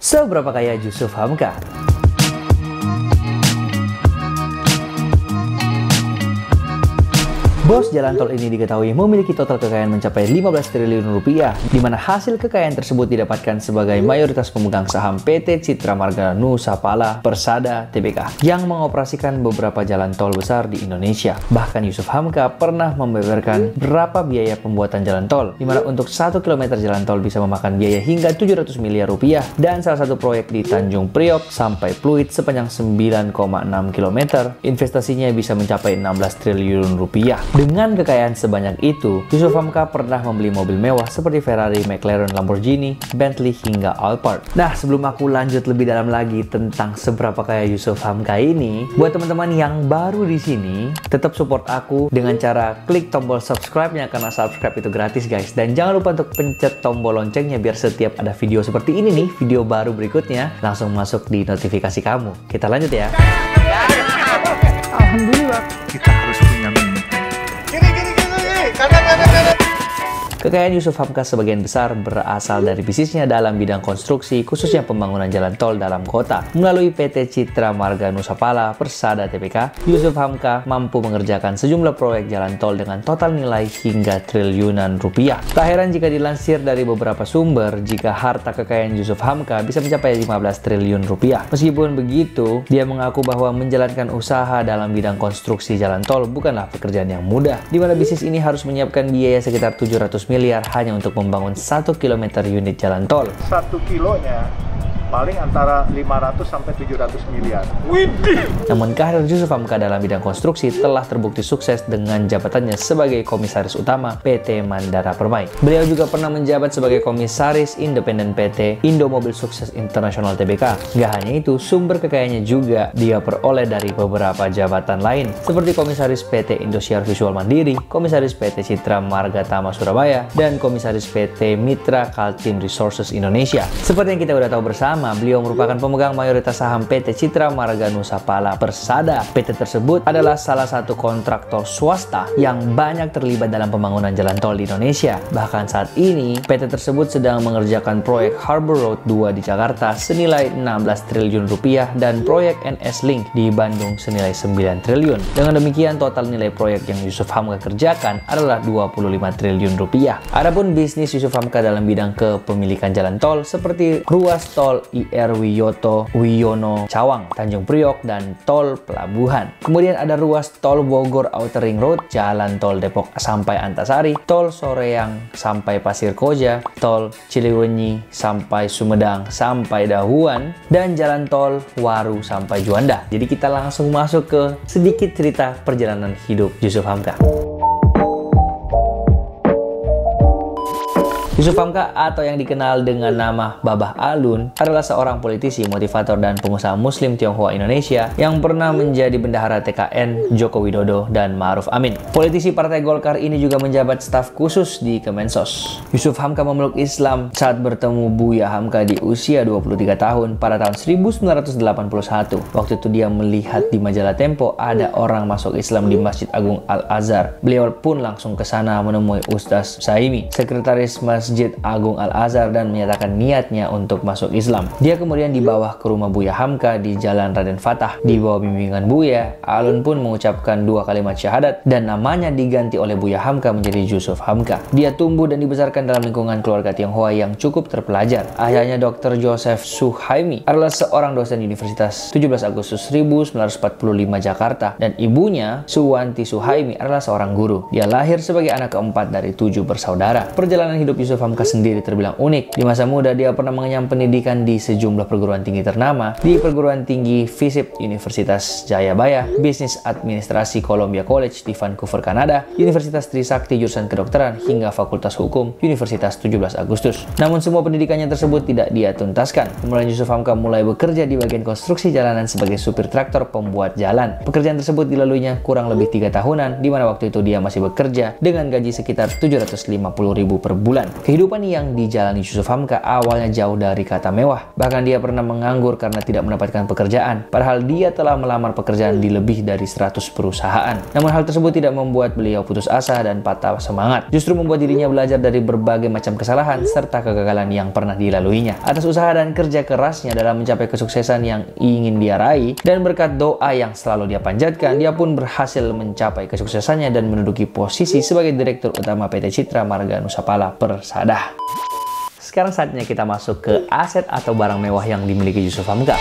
Seberapa kaya Yusuf Hamka? Bos jalan tol ini diketahui memiliki total kekayaan mencapai 15 triliun rupiah, di mana hasil kekayaan tersebut didapatkan sebagai mayoritas pemegang saham PT Citra Marga Nusapala Persada Tbk yang mengoperasikan beberapa jalan tol besar di Indonesia. Bahkan Yusuf Hamka pernah membeberkan berapa biaya pembuatan jalan tol, di mana untuk 1 km jalan tol bisa memakan biaya hingga 700 miliar rupiah, dan salah satu proyek di Tanjung Priok sampai Pluit sepanjang 9,6 km, investasinya bisa mencapai 16 triliun rupiah. Dengan kekayaan sebanyak itu, Yusuf Hamka pernah membeli mobil mewah seperti Ferrari, McLaren, Lamborghini, Bentley, hingga Alphard. Nah, sebelum aku lanjut lebih dalam lagi tentang seberapa kaya Yusuf Hamka ini, buat teman-teman yang baru di sini, tetap support aku dengan cara klik tombol subscribe-nya, karena subscribe itu gratis guys. Dan jangan lupa untuk pencet tombol loncengnya biar setiap ada video seperti ini nih, video baru berikutnya langsung masuk di notifikasi kamu. Kita lanjut ya. Alhamdulillah kita harus punya mimpi. Kekayaan Yusuf Hamka sebagian besar berasal dari bisnisnya dalam bidang konstruksi, khususnya pembangunan jalan tol dalam kota. Melalui PT Citra Marga Nusapala Persada Tbk, Yusuf Hamka mampu mengerjakan sejumlah proyek jalan tol dengan total nilai hingga triliunan rupiah. Tak heran jika dilansir dari beberapa sumber, jika harta kekayaan Yusuf Hamka bisa mencapai 15 triliun rupiah. Meskipun begitu, dia mengaku bahwa menjalankan usaha dalam bidang konstruksi jalan tol bukanlah pekerjaan yang mudah, di mana bisnis ini harus menyiapkan biaya sekitar 700 miliar hanya untuk membangun 1 km unit jalan tol. 1 kilonya paling antara 500 sampai 700 miliar. Widih! Namun karir Yusuf Hamka dalam bidang konstruksi telah terbukti sukses dengan jabatannya sebagai komisaris utama PT Mandara Permai. Beliau juga pernah menjabat sebagai komisaris independen PT Indo Mobil Sukses Internasional Tbk. Gak hanya itu, sumber kekayaannya juga dia peroleh dari beberapa jabatan lain, seperti komisaris PT Indosiar Visual Mandiri, komisaris PT Citra Marga Tama Surabaya, dan komisaris PT Mitra Kaltim Resources Indonesia. Seperti yang kita udah tahu bersama, beliau merupakan pemegang mayoritas saham PT Citra Marga Nusapala Persada. PT tersebut adalah salah satu kontraktor swasta yang banyak terlibat dalam pembangunan jalan tol di Indonesia. Bahkan saat ini, PT tersebut sedang mengerjakan proyek Harbor Road 2 di Jakarta senilai 16 triliun rupiah dan proyek NS Link di Bandung senilai 9 triliun. Dengan demikian, total nilai proyek yang Yusuf Hamka kerjakan adalah 25 triliun rupiah. Adapun bisnis Yusuf Hamka dalam bidang kepemilikan jalan tol seperti ruas tol IR Wiyoto Wiono Cawang, Tanjung Priok, dan tol pelabuhan. Kemudian ada ruas tol Bogor Outer Ring Road, jalan tol Depok sampai Antasari, tol Soreang sampai Pasir Koja, tol Ciliwenyi sampai Sumedang sampai Dahuan, dan jalan tol Waru sampai Juanda. Jadi kita langsung masuk ke sedikit cerita perjalanan hidup Yusuf Hamka. Yusuf Hamka atau yang dikenal dengan nama Babah Alun adalah seorang politisi, motivator, dan pengusaha Muslim Tionghoa Indonesia yang pernah menjadi bendahara TKN Joko Widodo dan Ma'ruf Amin. Politisi Partai Golkar ini juga menjabat staf khusus di Kemensos. Yusuf Hamka memeluk Islam saat bertemu Buya Hamka di usia 23 tahun pada tahun 1981. Waktu itu dia melihat di majalah Tempo ada orang masuk Islam di Masjid Agung Al-Azhar. Beliau pun langsung ke sana menemui Ustaz Saimi, sekretaris Masjid Agung Al-Azhar, dan menyatakan niatnya untuk masuk Islam. Dia kemudian dibawa ke rumah Buya Hamka di Jalan Raden Fatah. Di bawah bimbingan Buya, Alun pun mengucapkan 2 kalimat syahadat dan namanya diganti oleh Buya Hamka menjadi Yusuf Hamka. Dia tumbuh dan dibesarkan dalam lingkungan keluarga Tionghoa yang cukup terpelajar. Ayahnya Dr. Joseph Suhaimi adalah seorang dosen Universitas 17 Agustus 1945 Jakarta, dan ibunya Suwanti Suhaimi adalah seorang guru. Dia lahir sebagai anak keempat dari 7 bersaudara. Perjalanan hidup Yusuf Hamka sendiri terbilang unik. Di masa muda, dia pernah mengenyam pendidikan di sejumlah perguruan tinggi ternama, di Perguruan Tinggi FISIP Universitas Jayabaya, Bisnis Administrasi Columbia College di Vancouver, Kanada, Universitas Trisakti jurusan kedokteran, hingga Fakultas Hukum Universitas 17 Agustus. Namun semua pendidikannya tersebut tidak dia tuntaskan. Kemudian Yusuf Hamka mulai bekerja di bagian konstruksi jalanan sebagai supir traktor pembuat jalan. Pekerjaan tersebut dilaluinya kurang lebih 3 tahunan, di mana waktu itu dia masih bekerja dengan gaji sekitar 750.000 per bulan. Kehidupan yang dijalani Yusuf Hamka awalnya jauh dari kata mewah. Bahkan dia pernah menganggur karena tidak mendapatkan pekerjaan. Padahal dia telah melamar pekerjaan di lebih dari 100 perusahaan. Namun hal tersebut tidak membuat beliau putus asa dan patah semangat. Justru membuat dirinya belajar dari berbagai macam kesalahan serta kegagalan yang pernah dilaluinya. Atas usaha dan kerja kerasnya dalam mencapai kesuksesan yang ingin dia raih, dan berkat doa yang selalu dia panjatkan, dia pun berhasil mencapai kesuksesannya dan menduduki posisi sebagai Direktur Utama PT Citra Marga Nusapala Persada. Sekarang saatnya kita masuk ke aset atau barang mewah yang dimiliki Yusuf Hamka.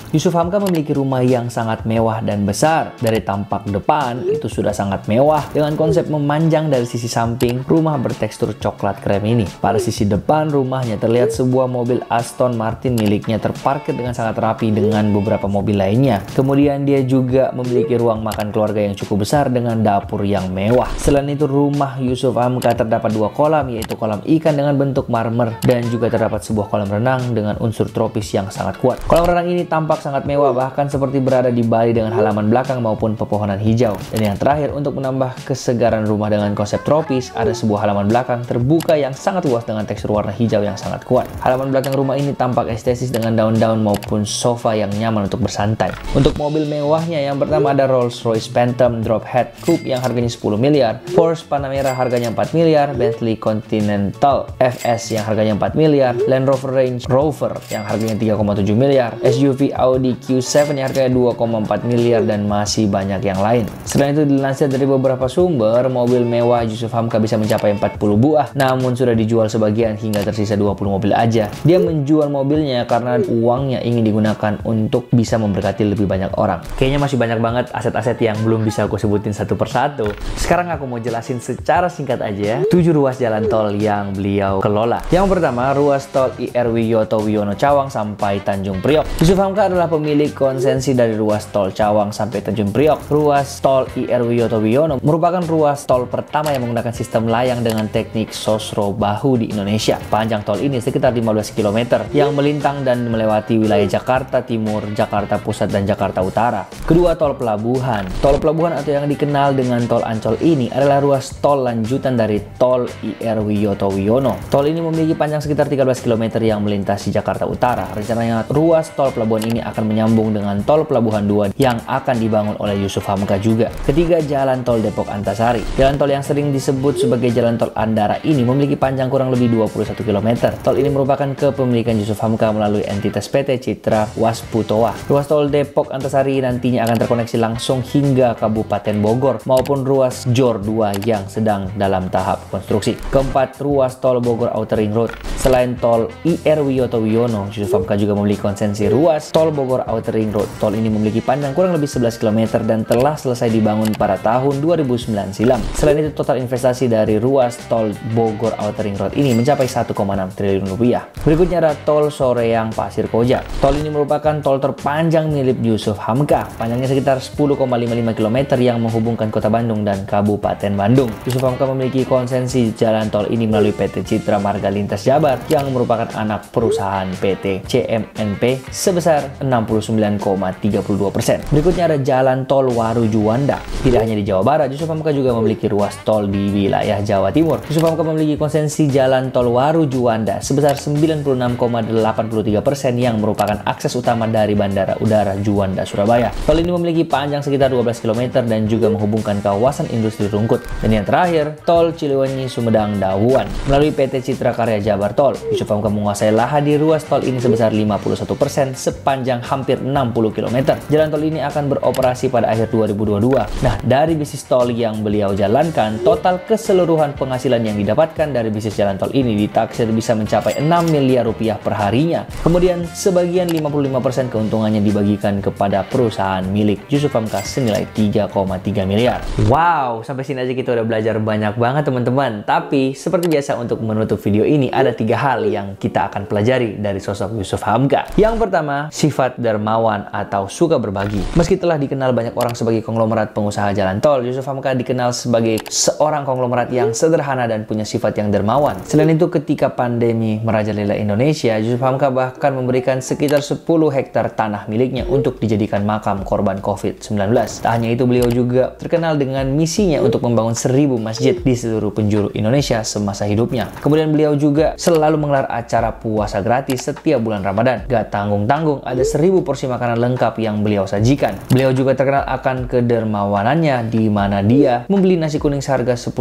Yusuf Hamka memiliki rumah yang sangat mewah dan besar. Dari tampak depan, itu sudah sangat mewah. Dengan konsep memanjang dari sisi samping, rumah bertekstur coklat krem ini. Pada sisi depan rumahnya terlihat sebuah mobil Aston Martin miliknya terparkir dengan sangat rapi dengan beberapa mobil lainnya. Kemudian dia juga memiliki ruang makan keluarga yang cukup besar dengan dapur yang mewah. Selain itu, rumah Yusuf Hamka terdapat 2 kolam, yaitu kolam ikan dengan bentuk marmer dan juga terdapat sebuah kolam renang dengan unsur tropis yang sangat kuat. Kolam renang ini tampak sangat mewah, bahkan seperti berada di Bali dengan halaman belakang maupun pepohonan hijau. Dan yang terakhir, untuk menambah kesegaran rumah dengan konsep tropis, ada sebuah halaman belakang terbuka yang sangat luas dengan tekstur warna hijau yang sangat kuat. Halaman belakang rumah ini tampak estetis dengan daun-daun maupun sofa yang nyaman untuk bersantai. Untuk mobil mewahnya, yang pertama ada Rolls-Royce Phantom Drophead Coupe yang harganya 10 miliar, Porsche Panamera harganya 4 miliar, Bentley Continental FS yang harganya 4 miliar, Land Rover Range Rover yang harganya 3,7 miliar, SUV Audi Q7 yang harganya 2,4 miliar, dan masih banyak yang lain. Selain itu, dilansir dari beberapa sumber, mobil mewah Yusuf Hamka bisa mencapai 40 buah, namun sudah dijual sebagian hingga tersisa 20 mobil aja. Dia menjual mobilnya karena uangnya ingin digunakan untuk bisa memberkati lebih banyak orang. Kayaknya masih banyak banget aset-aset yang belum bisa aku sebutin satu persatu. Sekarang aku mau jelasin secara singkat aja 7 ruas jalan tol yang beliau kelola. Yang pertama, ruas tol IR Wiyoto Wiono Cawang sampai Tanjung Priok. Yusuf Hamka adalah pemilik konsensi dari ruas tol Cawang sampai Tanjung Priok. Ruas tol IR Wiyoto Wiono merupakan ruas tol pertama yang menggunakan sistem layang dengan teknik sosro bahu di Indonesia. Panjang tol ini sekitar 15 km yang melintang dan melewati wilayah Jakarta Timur, Jakarta Pusat, dan Jakarta Utara. Kedua, tol pelabuhan. Tol pelabuhan atau yang dikenal dengan tol Ancol ini adalah ruas tol lanjutan dari tol IR Wiyoto Wiono. Tol ini memiliki panjang sekitar 13 km yang melintasi Jakarta Utara. Rencananya ruas tol pelabuhan ini akan menyambung dengan tol Pelabuhan 2 yang akan dibangun oleh Yusuf Hamka juga. Ketiga, jalan tol Depok Antasari. Jalan tol yang sering disebut sebagai jalan tol Andara ini memiliki panjang kurang lebih 21 km. Tol ini merupakan kepemilikan Yusuf Hamka melalui entitas PT Citra Wasputoa. Ruas tol Depok Antasari nantinya akan terkoneksi langsung hingga Kabupaten Bogor maupun ruas JOR 2 yang sedang dalam tahap konstruksi. Keempat, ruas tol Bogor Outer Ring Road. Selain tol IR Wiyoto Wiono, Yusuf Hamka juga memiliki konsensi ruas tol Bogor Outer Ring Road. Tol ini memiliki panjang kurang lebih 11 km dan telah selesai dibangun pada tahun 2009 silam. Selain itu, total investasi dari ruas tol Bogor Outer Ring Road ini mencapai 1,6 triliun rupiah. Berikutnya ada tol Soreang Pasir Koja. Tol ini merupakan tol terpanjang milik Yusuf Hamka. Panjangnya sekitar 10,55 km yang menghubungkan Kota Bandung dan Kabupaten Bandung. Yusuf Hamka memiliki konsensi jalan tol ini melalui PT Citra Marga Lintas Jabar yang merupakan anak perusahaan PT CMNP sebesar 69,32%. Berikutnya ada jalan tol Waru Juanda. Tidak hanya di Jawa Barat, Yusuf Hamka juga memiliki ruas tol di wilayah Jawa Timur. Yusuf Hamka memiliki konsensi jalan tol Waru Juanda sebesar 96,83% yang merupakan akses utama dari Bandara Udara Juanda, Surabaya. Tol ini memiliki panjang sekitar 12 km dan juga menghubungkan kawasan industri Rungkut. Dan yang terakhir, tol Cileunyi Sumedang Dawuan. Melalui PT Citra Karya Jabar Tol, Yusuf Hamka menguasai lahan di ruas tol ini sebesar 51% sepanjang hampir 60 km. Jalan tol ini akan beroperasi pada akhir 2022. Nah, dari bisnis tol yang beliau jalankan, total keseluruhan penghasilan yang didapatkan dari bisnis jalan tol ini ditaksir bisa mencapai 6 miliar rupiah per harinya. Kemudian, sebagian 55% keuntungannya dibagikan kepada perusahaan milik Yusuf Hamka senilai 3,3 miliar. Wow, sampai sini aja kita udah belajar banyak banget teman-teman. Tapi, seperti biasa untuk menutup video ini, ada 3 3 hal yang kita akan pelajari dari sosok Yusuf Hamka. Yang pertama, sifat dermawan atau suka berbagi. Meski telah dikenal banyak orang sebagai konglomerat pengusaha jalan tol, Yusuf Hamka dikenal sebagai seorang konglomerat yang sederhana dan punya sifat yang dermawan. Selain itu, ketika pandemi merajalela Indonesia, Yusuf Hamka bahkan memberikan sekitar 10 hektar tanah miliknya untuk dijadikan makam korban COVID-19. Tak hanya itu, beliau juga terkenal dengan misinya untuk membangun 1000 masjid di seluruh penjuru Indonesia semasa hidupnya. Kemudian beliau juga selalu menggelar acara puasa gratis setiap bulan Ramadan. Gak tanggung-tanggung, ada 1000 porsi makanan lengkap yang beliau sajikan. Beliau juga terkenal akan kedermawanannya, di mana dia membeli nasi kuning seharga 10.000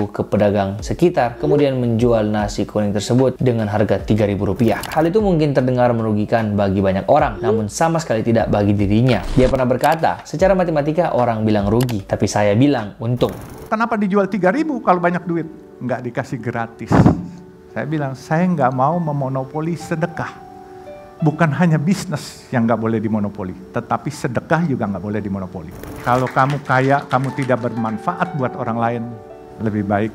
ke pedagang sekitar, kemudian menjual nasi kuning tersebut dengan harga Rp3.000. Hal itu mungkin terdengar merugikan bagi banyak orang, namun sama sekali tidak bagi dirinya. Dia pernah berkata, secara matematika orang bilang rugi, tapi saya bilang untung. Kenapa dijual 3.000 kalau banyak duit? Nggak dikasih gratis. Saya bilang, saya nggak mau memonopoli sedekah. Bukan hanya bisnis yang nggak boleh dimonopoli, tetapi sedekah juga nggak boleh dimonopoli. Kalau kamu kaya, kamu tidak bermanfaat buat orang lain, lebih baik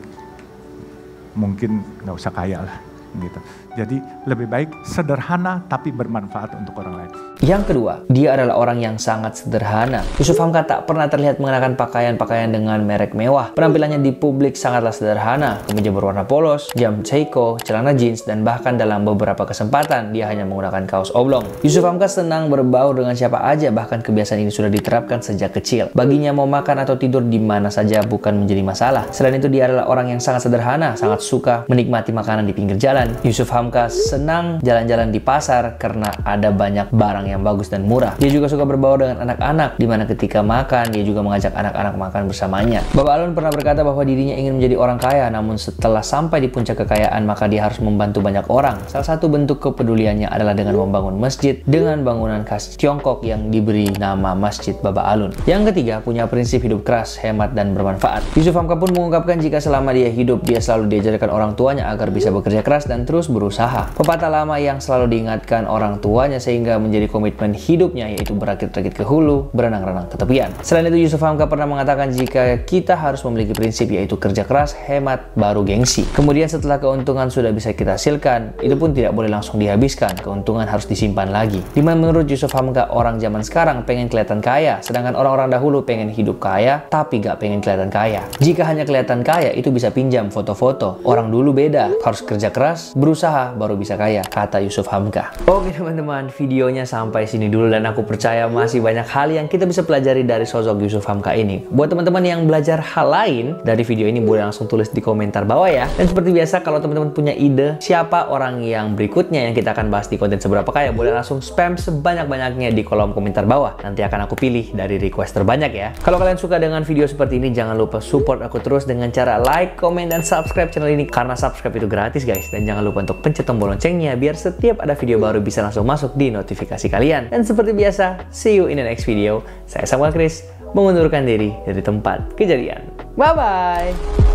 mungkin nggak usah kaya lah. Gitu. Jadi lebih baik sederhana tapi bermanfaat untuk orang lain. Yang kedua, dia adalah orang yang sangat sederhana. Yusuf Hamka tak pernah terlihat mengenakan pakaian-pakaian dengan merek mewah. Penampilannya di publik sangatlah sederhana. Kemeja berwarna polos, jam Seiko, celana jeans, dan bahkan dalam beberapa kesempatan dia hanya menggunakan kaos oblong. Yusuf Hamka senang berbaur dengan siapa aja, bahkan kebiasaan ini sudah diterapkan sejak kecil. Baginya mau makan atau tidur di mana saja bukan menjadi masalah. Selain itu, dia adalah orang yang sangat sederhana, sangat suka menikmati makanan di pinggir jalan. Yusuf Hamka senang jalan-jalan di pasar karena ada banyak barang yang bagus dan murah. Dia juga suka berbaur dengan anak-anak, di mana ketika makan dia juga mengajak anak-anak makan bersamanya. Bapak Alun pernah berkata bahwa dirinya ingin menjadi orang kaya, namun setelah sampai di puncak kekayaan maka dia harus membantu banyak orang. Salah satu bentuk kepeduliannya adalah dengan membangun masjid dengan bangunan khas Tiongkok yang diberi nama Masjid Bapak Alun. Yang ketiga, punya prinsip hidup keras, hemat, dan bermanfaat. Yusuf Hamka pun mengungkapkan jika selama dia hidup, dia selalu diajarkan orang tuanya agar bisa bekerja keras dan terus berusaha. Pepatah lama yang selalu diingatkan orang tuanya sehingga menjadi komitmen hidupnya, yaitu berakit-rakit ke hulu, berenang-renang ke tepian. Selain itu, Yusuf Hamka pernah mengatakan jika kita harus memiliki prinsip yaitu kerja keras, hemat, baru gengsi. Kemudian setelah keuntungan sudah bisa kita hasilkan, itu pun tidak boleh langsung dihabiskan, keuntungan harus disimpan lagi. Dimana menurut Yusuf Hamka, orang zaman sekarang pengen kelihatan kaya, sedangkan orang-orang dahulu pengen hidup kaya, tapi gak pengen kelihatan kaya. Jika hanya kelihatan kaya, itu bisa pinjam foto-foto. Orang dulu beda, harus kerja keras, berusaha, baru bisa kaya, kata Yusuf Hamka. Oke teman-teman, videonya sampai sini dulu dan aku percaya masih banyak hal yang kita bisa pelajari dari sosok Yusuf Hamka ini. Buat teman-teman yang belajar hal lain dari video ini, boleh langsung tulis di komentar bawah ya. Dan seperti biasa, kalau teman-teman punya ide siapa orang yang berikutnya yang kita akan bahas di konten Seberapa Kaya, boleh langsung spam sebanyak-banyaknya di kolom komentar bawah. Nanti akan aku pilih dari request terbanyak ya. Kalau kalian suka dengan video seperti ini, jangan lupa support aku terus dengan cara like, comment, dan subscribe channel ini. Karena subscribe itu gratis guys. Dan jangan lupa untuk pencet tombol loncengnya biar setiap ada video baru bisa langsung masuk di notifikasi kalian. Dan seperti biasa, see you in the next video. Saya Samuel Chris, mengundurkan diri dari tempat kejadian. Bye-bye!